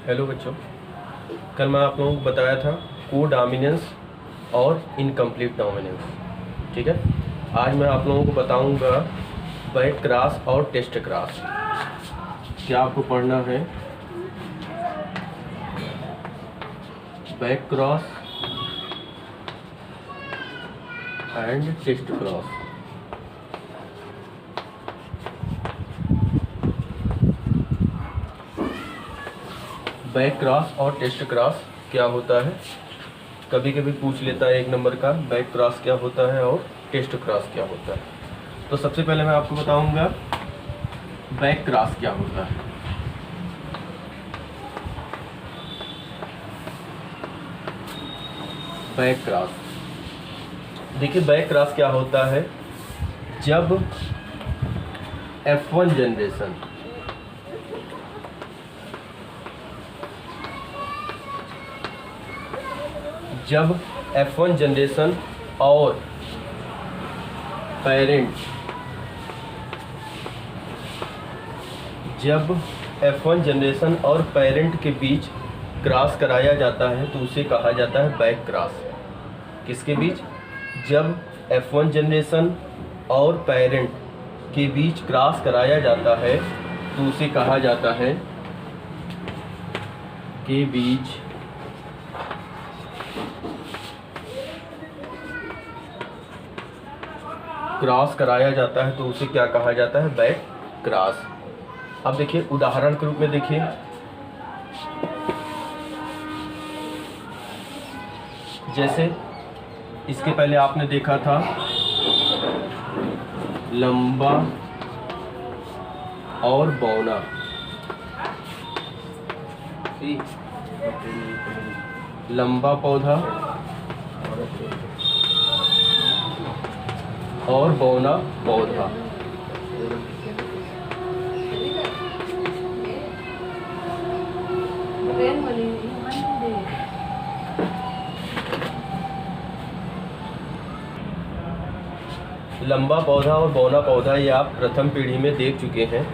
Hello बच्चों, कल मैं आप लोगों को बताया था कोडॉमिनेंस और इनकम्प्लीट डोमिनेंस। ठीक है, आज मैं आप लोगों को बताऊंगा बैक क्रॉस और टेस्ट क्रॉस। क्या आपको पढ़ना है? Back cross and test cross. Back cross और टेस्ट क्रॉस क्या होता है? कभी कभी पूछ लेता है 1 नंबर का, बैक क्रॉस क्या होता है और टेस्ट क्रॉस क्या होता है। तो सबसे पहले मैं आपको बताऊंगा बैक क्रॉस क्या होता है। बैक क्रॉस, देखिए बैक क्रॉस क्या होता है? जब F1 जनरेशन और पेरेंट के बीच क्रॉस कराया जाता है तो उसे कहा जाता है बैक क्रॉस। किसके बीच? जब F1 जनरेशन और पेरेंट के बीच क्रॉस कराया जाता है तो उसे कहा जाता है के बीच क्रॉस कराया जाता है तो उसे क्या कहा जाता है? Back cross. अब देखिए उदाहरण के रूप में देखिए, जैसे इसके पहले आपने देखा था लंबा और बौना। लंबा पौधा और बौना पौधा। लंबा पौधा और बौना पौधा ये आप प्रथम पीढ़ी में देख चुके हैं।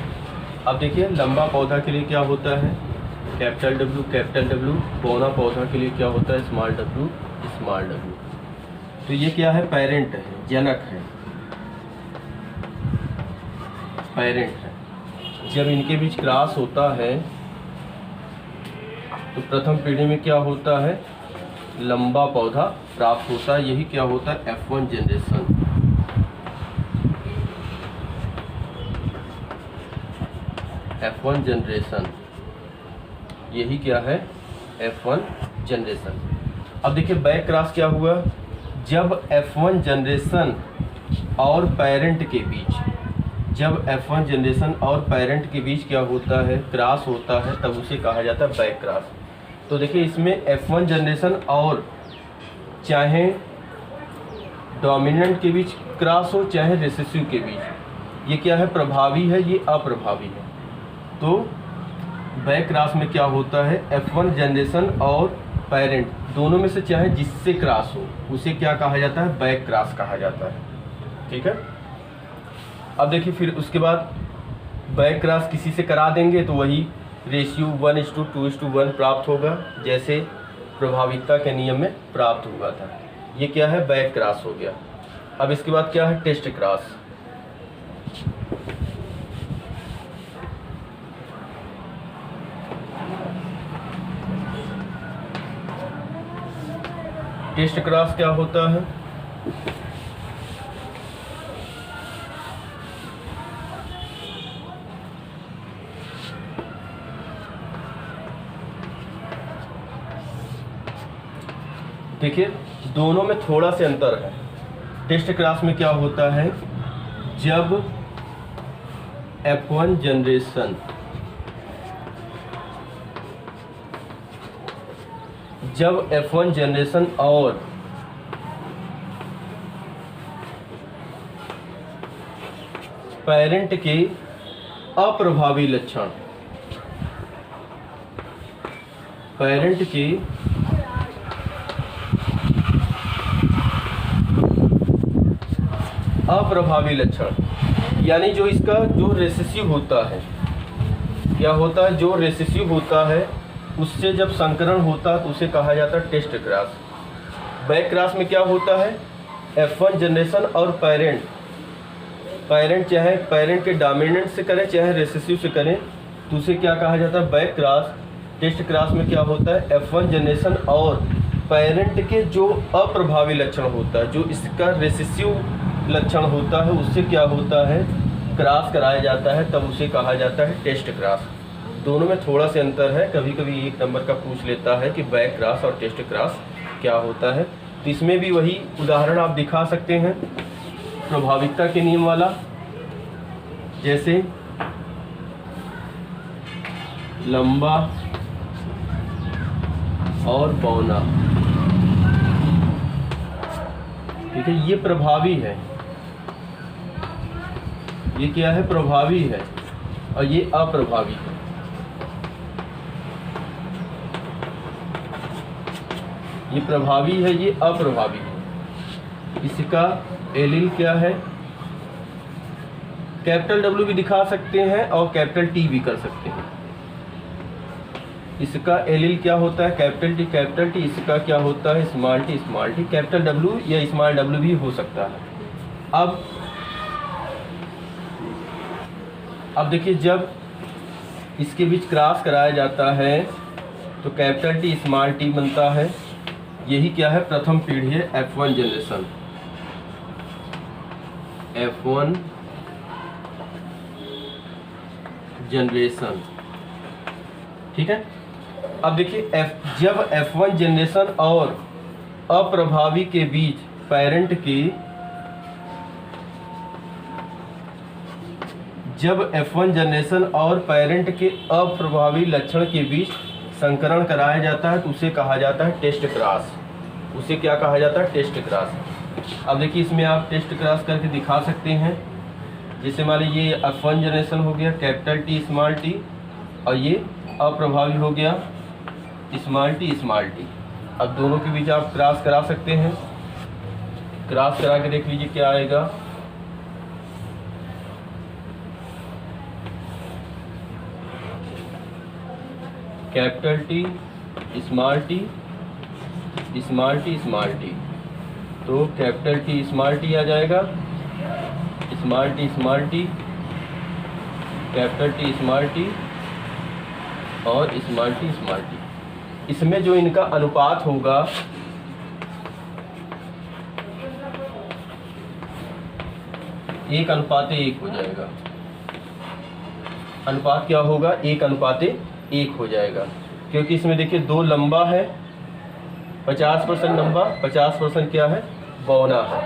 अब देखिए लंबा पौधा के लिए क्या होता है? Capital W. बौना पौधा के लिए क्या होता है? Small W. तो ये क्या है? पेरेंट है, जनक है, पेरेंट है। जब इनके बीच क्रॉस होता है तो प्रथम पीढ़ी में क्या होता है? लंबा पौधा प्राप्त होता है। यही क्या होता है? F1 generation. यही क्या है? F1 generation. अब देखिए बैक क्रॉस क्या हुआ? जब F1 जनरेशन और पेरेंट के बीच क्या होता है? क्रॉस होता है, तब उसे कहा जाता है बैक क्रॉस। तो देखिए इसमें F1 जनरेशन और चाहे डोमिनेंट के बीच क्रॉस हो चाहे रिसेसिव के बीच, ये क्या है? प्रभावी है, ये अप्रभावी है। तो बैक क्रॉस में क्या होता है? F1 जनरेशन और पेरेंट दोनों में से चाहे जिससे क्रॉस हो उसे क्या कहा जाता है? बैक क्रॉस कहा जाता है। ठीक है। अब देखिए फिर उसके बाद बैक क्रॉस किसी से करा देंगे तो वही रेशियो 1:2:1 प्राप्त होगा, जैसे प्रभाविता के नियम में प्राप्त हुआ था। ये क्या है? बैक क्रॉस हो गया। अब इसके बाद क्या है? Test cross. टेस्ट क्रॉस क्या होता है? देखिए दोनों में थोड़ा से अंतर है। टेस्ट क्रॉस में क्या होता है? जब F1 जनरेशन और पेरेंट के अप्रभावी लक्षण, अप्रभावी लक्षण, यानी जो इसका जो रेसेसिव होता है, क्या होता है, जो रेसेसिव होता है उससे जब संकरण होता है तो उसे कहा जाता है टेस्ट क्रॉस। बैक क्रॉस में क्या होता है, F1 जनरेशन और पेरेंट चाहे पेरेंट के डोमिनेंट से करें चाहे रिसेसिव से करें तो उसे क्या कहा जाता है बैक क्रॉस। टेस्ट क्रॉस में क्या होता है, F1 जनरेशन और पेरेंट के जो अप्रभावी लक्षण होता है, जो इसका रिसेसिव लक्षण होता है, उससे क्या होता है क्रॉस कराया जाता है, तब उसे कहा जाता है टेस्ट क्रॉस। दोनों में थोड़ा सा अंतर है, कभी कभी एक नंबर का पूछ लेता है कि बैक क्रॉस और टेस्ट क्रॉस क्या होता है। तो इसमें भी वही उदाहरण आप दिखा सकते हैं प्रभाविकता के नियम वाला, जैसे लंबा और बौना, ठीक है, ये प्रभावी है, ये क्या है प्रभावी है, और ये अप्रभावी है। ये प्रभावी है, ये अप्रभावी है। इसका एलील क्या है, कैपिटल W भी दिखा सकते हैं और कैपिटल T भी कर सकते हैं। इसका एलील क्या होता है कैपिटल T, इसका क्या होता है स्मॉल t, कैपिटल W या स्मॉल w भी हो सकता है। अब देखिए, जब इसके बीच क्रॉस कराया जाता है तो कैपिटल T स्मॉल t बनता है। यही क्या है प्रथम पीढ़ी है F1 जनरेशन, F1 जनरेशन, ठीक है। अब देखिए जब F1 जनरेशन और अप्रभावी के बीच पेरेंट की, जब F1 जनरेशन और पेरेंट के अप्रभावी लक्षण के बीच संकरण कराया जाता है तो उसे कहा जाता है टेस्ट क्रॉस। उसे क्या कहा जाता है टेस्ट क्रॉस। अब देखिए, इसमें आप टेस्ट क्रॉस करके दिखा सकते हैं। जैसे मान लीजिए ये F1 जनरेशन हो गया कैपिटल T स्मॉल t, और ये अप्रभावी हो गया स्मॉल t। अब दोनों के बीच आप क्रॉस करा सकते हैं। क्रॉस करा के देख लीजिए क्या आएगा। कैपिटल T स्मॉल t, तो कैपिटल T स्मॉल t आ जाएगा, small t, capital T small t और स्मॉल t। इसमें जो इनका अनुपात होगा एक अनुपात एक हो जाएगा। अनुपात क्या होगा, एक अनुपात एक हो जाएगा, क्योंकि इसमें देखिए दो लंबा है, 50% लंबा, 50% क्या है बौना है।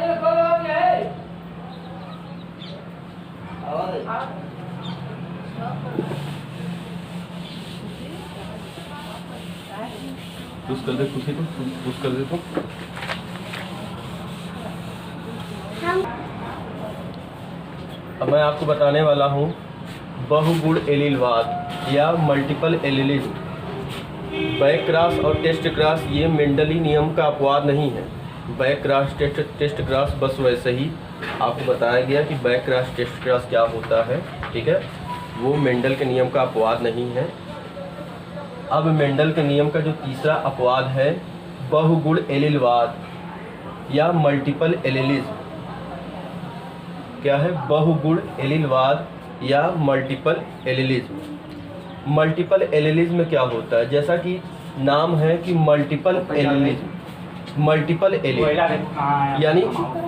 पुश कर दे, पुश कर दे तो। अब मैं आपको बताने वाला हूँ बहुगुण एलीलवाद या मल्टीपल एलीलिज्म। बैक क्रॉस और टेस्ट क्रॉस ये मेंडली नियम का अपवाद नहीं है। बैक क्रॉस टेस्ट क्रॉस बस वैसे ही आपको बताया गया कि बैक क्रॉस टेस्ट क्रॉस क्या होता है, ठीक है, वो मेंडल के नियम का अपवाद नहीं है। अब मेंडल के नियम का जो तीसरा अपवाद है बहुगुण एलीलवाद या मल्टीपल एलीलिज्म। क्या है, बहुगुण एलीलवाद या मल्टीपल एलीलिज्म। मल्टीपल एलीलिज्म में क्या होता है, जैसा कि नाम है कि मल्टीपल एलीलिज्म, मल्टीपल एलील यानी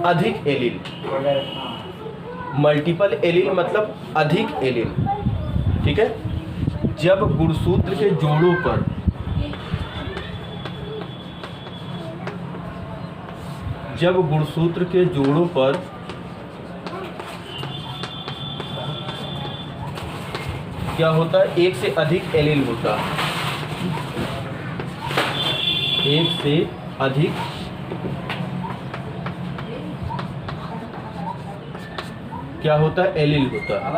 अधिक एलील। मल्टीपल एलील मतलब अधिक एलील, ठीक है। जब गुणसूत्र के जोड़ों पर क्या होता है, एक से अधिक एलील होता है, एक से अधिक क्या होता है एलील होता है।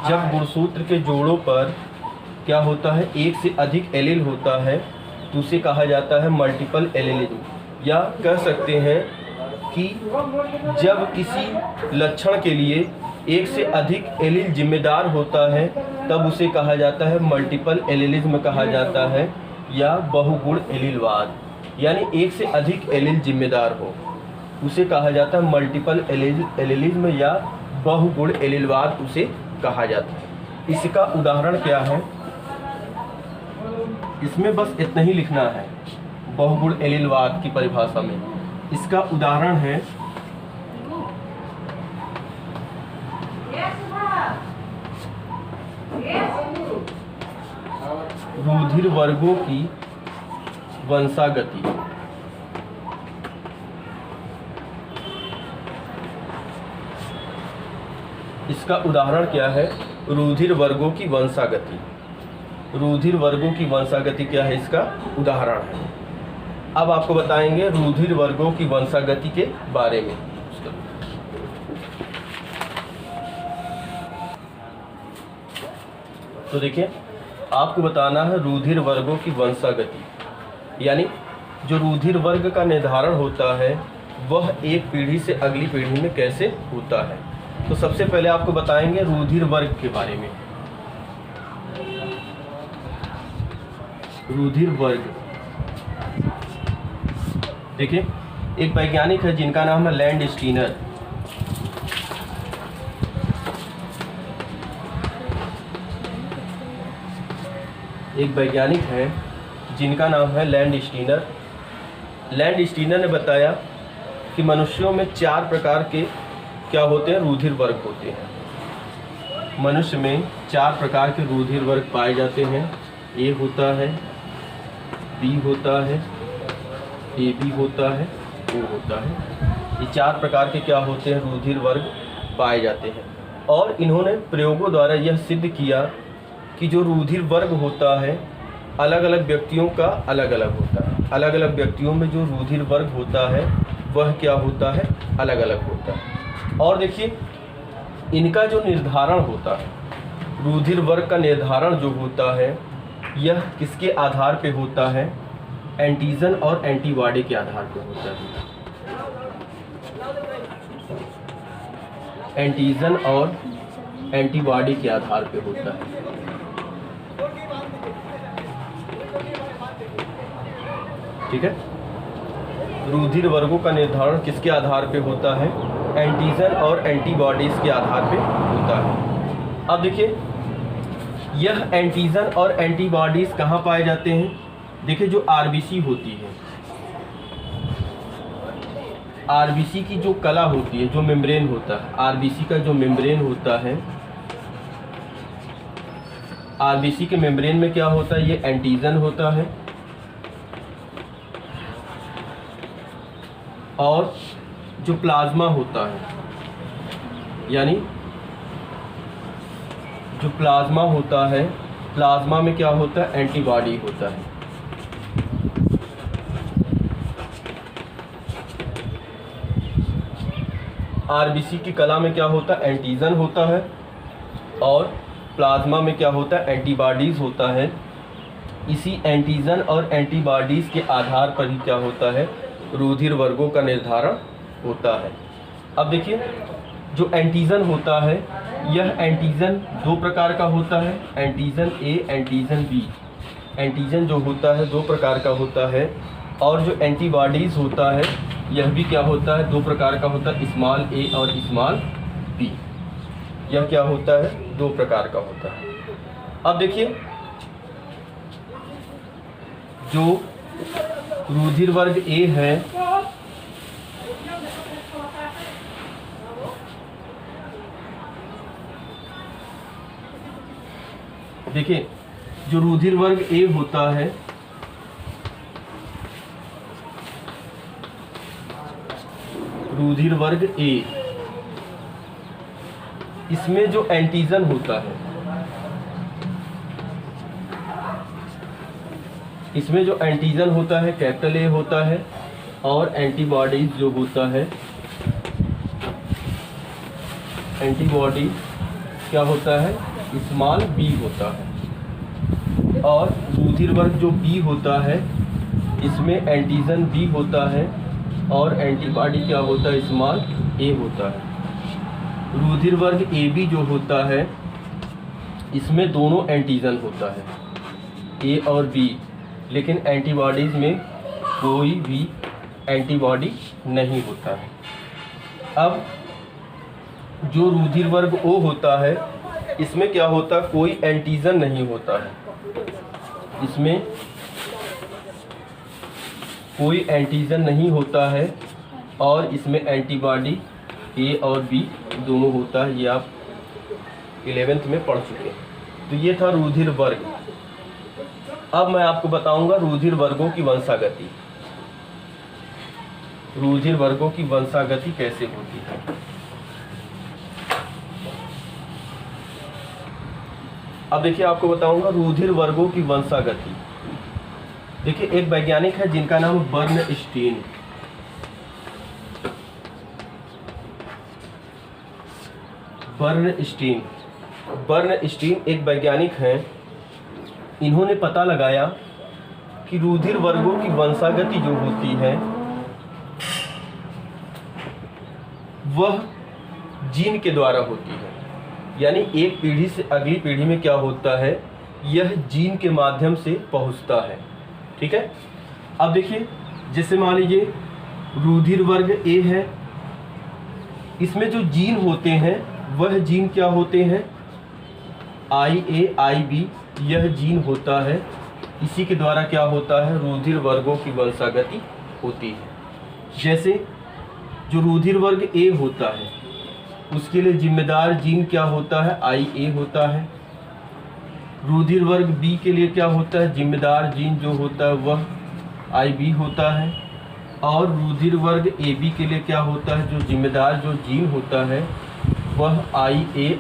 जब गुणसूत्र के जोड़ों पर क्या होता है, एक से अधिक एलील होता है तो उसे कहा जाता है मल्टीपल एलीलिज्म। या कह सकते हैं कि जब किसी लक्षण के लिए एक से अधिक एलील जिम्मेदार होता है तब उसे कहा जाता है मल्टीपल एलीलिज्म कहा जाता है, या बहुगुण एलीलवाद। यानी एक से अधिक एलील जिम्मेदार हो उसे कहा जाता है मल्टीपल एलीलिज्म या बहुगुण एलीलवाद उसे कहा जाता है। इसका उदाहरण क्या है, इसमें बस इतना ही लिखना है बहुगुण एलीलवाद की परिभाषा में। इसका उदाहरण है रूधिर वर्गों की वंशागति। इसका उदाहरण क्या है, रूधिर वर्गों की वंशागति। रूधिर वर्गों की वंशागति क्या है, इसका उदाहरण है। अब आपको बताएंगे रूधिर वर्गों की वंशागति के बारे में। तो देखिए, आपको बताना है रूधिर वर्गों की वंशागति, यानी जो रूधिर वर्ग का निर्धारण होता है वह एक पीढ़ी से अगली पीढ़ी में कैसे होता है। तो सबसे पहले आपको बताएंगे रूधिर वर्ग के बारे में। रूधिर वर्ग, देखिए एक वैज्ञानिक है जिनका नाम है लैंडस्टीनर। एक वैज्ञानिक है जिनका नाम है लैंडस्टीनर। लैंडस्टीनर ने बताया कि मनुष्यों में 4 प्रकार के क्या होते हैं, रूधिर वर्ग होते हैं। मनुष्य में 4 प्रकार के रूधिर वर्ग पाए जाते हैं। ए होता है, बी होता है, ए बी होता है, ओ होता है। ये 4 प्रकार के क्या होते हैं, रूधिर वर्ग पाए जाते हैं। और इन्होंने प्रयोगों द्वारा यह सिद्ध किया कि जो रूधिर वर्ग होता है अलग अलग व्यक्तियों का अलग अलग होता है। अलग अलग व्यक्तियों में जो रूधिर वर्ग होता है वह क्या होता है, अलग अलग होता है। और देखिए इनका जो निर्धारण होता है, रूधिर वर्ग का निर्धारण जो होता है यह किसके आधार पे होता है, एंटीजन और एंटीबॉडी के आधार पे होता है। एंटीजन और एंटीबॉडी के आधार पे होता है। ठीक है, रूधिर वर्गों का निर्धारण किसके आधार पे होता है, एंटीजन और एंटीबॉडीज के आधार पे होता है। अब देखिए यह एंटीजन और एंटीबॉडीज कहाँ पाए जाते हैं। देखिए जो आरबीसी होती है, आरबीसी की जो कला होती है, जो मेम्ब्रेन होता है, आरबीसी का जो मेम्ब्रेन होता है, आरबीसी के मेम्ब्रेन में क्या होता है, ये एंटीजन होता है। और जो प्लाज्मा होता है, यानी जो प्लाज्मा होता है, प्लाज्मा में क्या होता है, एंटीबॉडी होता है। आरबीसी की कला में क्या होता है, एंटीजन होता है। और प्लाज्मा में क्या होता है, एंटीबॉडीज़ होता है। इसी एंटीजन और एंटीबॉडीज़ के आधार पर ही क्या होता है, रूधिर वर्गों का निर्धारण होता है। अब देखिए जो एंटीजन होता है, यह एंटीजन 2 प्रकार का होता है, antigen A, antigen B. Antigen जो होता है 2 प्रकार का होता है। और जो एंटीबॉडीज़ होता है यह भी क्या होता है, 2 प्रकार का होता है, स्मॉल ए और स्मॉल बी। यह क्या होता है, 2 प्रकार का होता है। अब देखिए जो रूधिर वर्ग ए है, देखिए जो रूधिर वर्ग ए होता है, रूधिर वर्ग ए, इसमें जो एंटीजन होता है, इसमें जो एंटीजन होता है कैपिटल ए होता है। और एंटीबॉडीज जो होता है, एंटीबॉडी क्या होता है, स्मॉल बी होता है। और रूधिर वर्ग जो बी होता है, इसमें एंटीजन बी होता है और एंटीबॉडी क्या होता है, स्मॉल ए होता है। रुधिर वर्ग AB जो होता है इसमें दोनों एंटीजन होता है A और B, लेकिन एंटीबॉडीज़ में कोई भी एंटीबॉडी नहीं होता है। अब जो रुधिर वर्ग O होता है इसमें क्या होता है, कोई एंटीजन नहीं होता है, इसमें कोई एंटीजन नहीं होता है और इसमें एंटीबॉडी A और B दोनों होता है। ये आप 11th में पढ़ चुके हैं। तो ये था रुधिर वर्ग। अब मैं आपको बताऊंगा रुधिर वर्गों की वंशागति। रुधिर वर्गों की वंशागति कैसे होती है। अब देखिए आपको बताऊंगा रुधिर वर्गों की वंशागति। देखिए एक वैज्ञानिक है जिनका नाम बर्नस्टीन। बर्नस्टीन एक वैज्ञानिक हैं। इन्होंने पता लगाया कि रुधिर वर्गों की वंशागति जो होती है वह जीन के द्वारा होती है। यानी एक पीढ़ी से अगली पीढ़ी में क्या होता है, यह जीन के माध्यम से पहुंचता है। ठीक है। अब देखिए जैसे मान लीजिए रुधिर वर्ग A है, इसमें जो जीन होते हैं वह जीन क्या होते हैं, IA IB यह जीन होता है। इसी के द्वारा क्या होता है, रुधिर वर्गों की वंशागति होती है। जैसे जो रुधिर वर्ग A होता है उसके लिए जिम्मेदार जीन क्या होता है, IA होता है। रुधिर वर्ग B के लिए क्या होता है, जिम्मेदार जीन जो होता है वह IB होता है। और रुधिर वर्ग AB के लिए क्या होता है, जो जिम्मेदार जो जीन होता है वह IA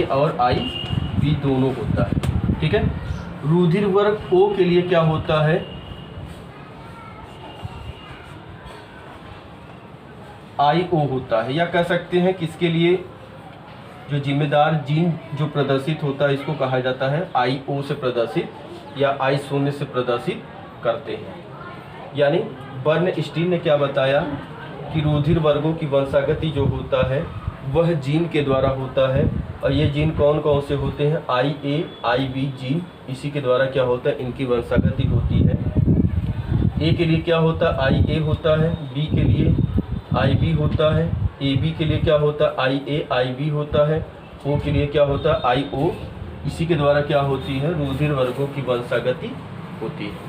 और IB दोनों होता है। ठीक है। रुधिर वर्ग O के लिए क्या होता है, IO होता है। या कह सकते हैं कि इसके लिए जो जिम्मेदार जीन जो प्रदर्शित होता है इसको कहा जाता है IO से प्रदर्शित या I0 से प्रदर्शित करते हैं। यानी बर्नस्टीन ने क्या बताया कि रुधिर वर्गों की वंशागति जो होता है वह जीन के द्वारा होता है। और ये जीन कौन कौन से होते हैं, IA IB जीन, इसी के द्वारा क्या होता है, इनकी वंशागति होती है। A के लिए क्या होता है, IA होता है। B के लिए IB होता है। AB के लिए क्या होता है, IA IB होता है। O के लिए क्या होता है, IO। इसी के द्वारा क्या होती है, रुधिर वर्गों की वंशागति होती है।